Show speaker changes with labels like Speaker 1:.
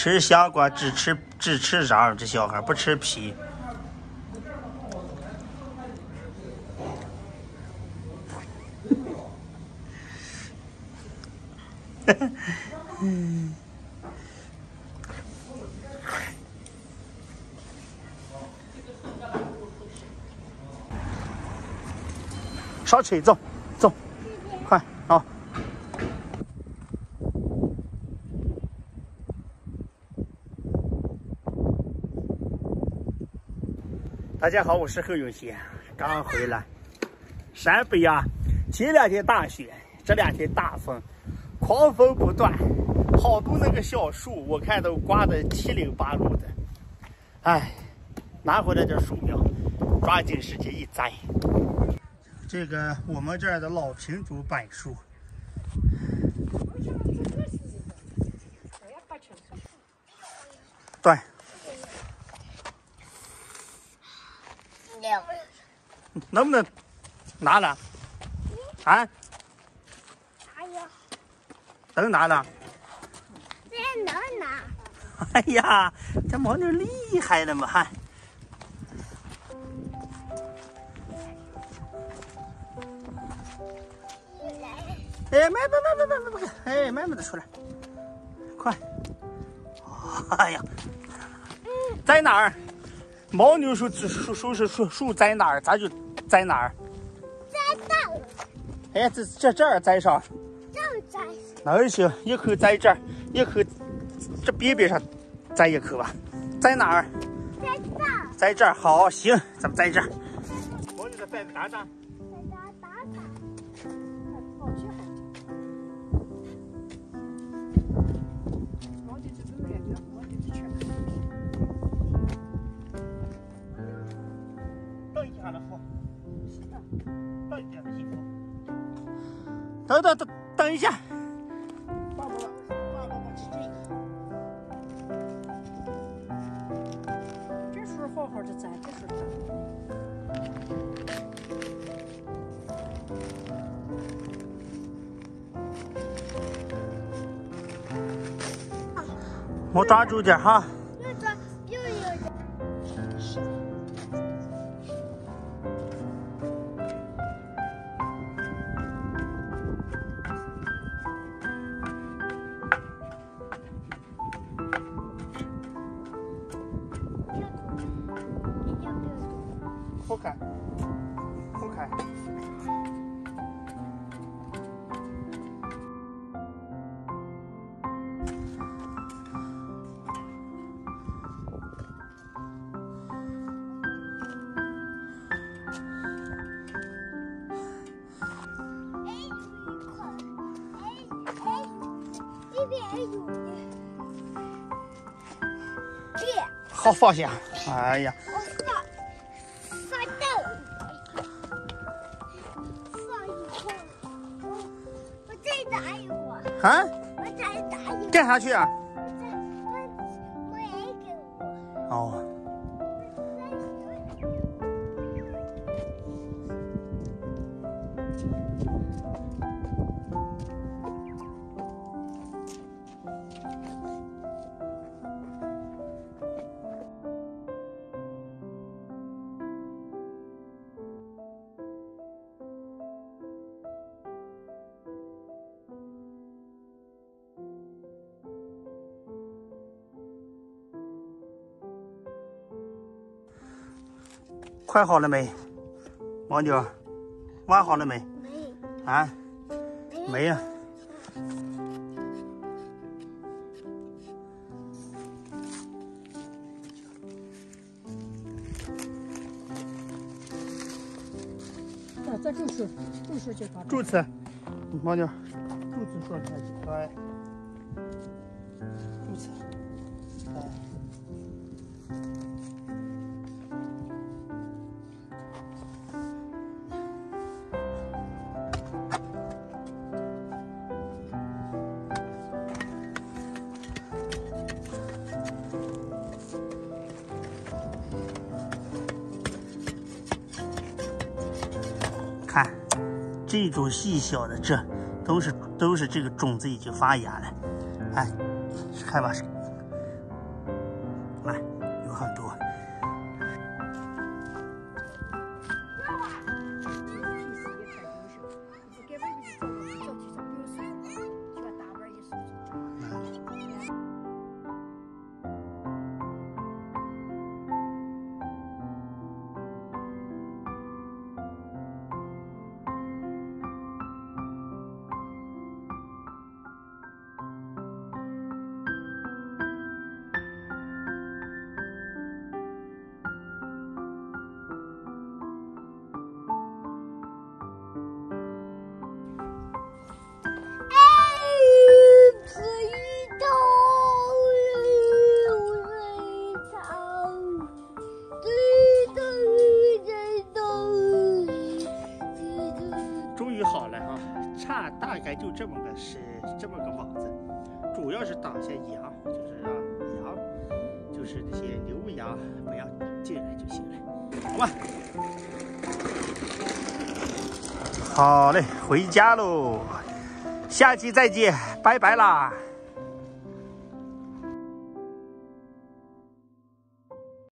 Speaker 1: 吃香瓜只吃瓤，这小孩不吃皮。上车，走，快，好。大家好，我是侯永贤，刚回来。陕北啊，前2天大雪，这2天大风，狂风不断，好多那个小树，我看都刮得七零八落的。哎，拿回来点树苗，抓紧时间一栽。这个我们这儿的老品种柏树。对。能不能拿了？啊？
Speaker 2: 哎呀，
Speaker 1: 能拿了？
Speaker 2: 这能拿？
Speaker 1: 哎呀，这牦牛厉害了嘛！哈。哎，慢，哎，慢慢的出来，快！哎呀，在哪儿？牦牛树在哪儿，咱就在哪儿。
Speaker 2: 在这儿。
Speaker 1: 哎，这儿栽上。
Speaker 2: 这儿栽。
Speaker 1: 那行，一口在这儿，一口这边上栽一口吧。在哪儿？
Speaker 2: 在这儿。
Speaker 1: 在这儿，好，行，咱们在这儿。牦牛的在打打。等一下，爸爸吃这个。
Speaker 3: 这时候好好的栽，这时候
Speaker 1: 我抓住点哈。不开。好，放下。哎呀。啊！
Speaker 2: 我再打一个。
Speaker 1: 干啥去啊？
Speaker 2: 我也给我。
Speaker 1: 哦。快好了没？牦牛，挖好了没？
Speaker 2: 没。
Speaker 1: 啊？没呀。
Speaker 3: 再种树就搞。
Speaker 1: 柱子，牦牛，柱子说开去，对。柱子，哎。看，这种细小的，这都是这个种子已经发芽了，哎，看吧，有很多。终于好了哈，差大概就这么个网子，主要是挡下羊，就是让羊，就是那些牛羊不要进来就行了，好吧？好嘞，回家喽，下期再见，拜拜啦。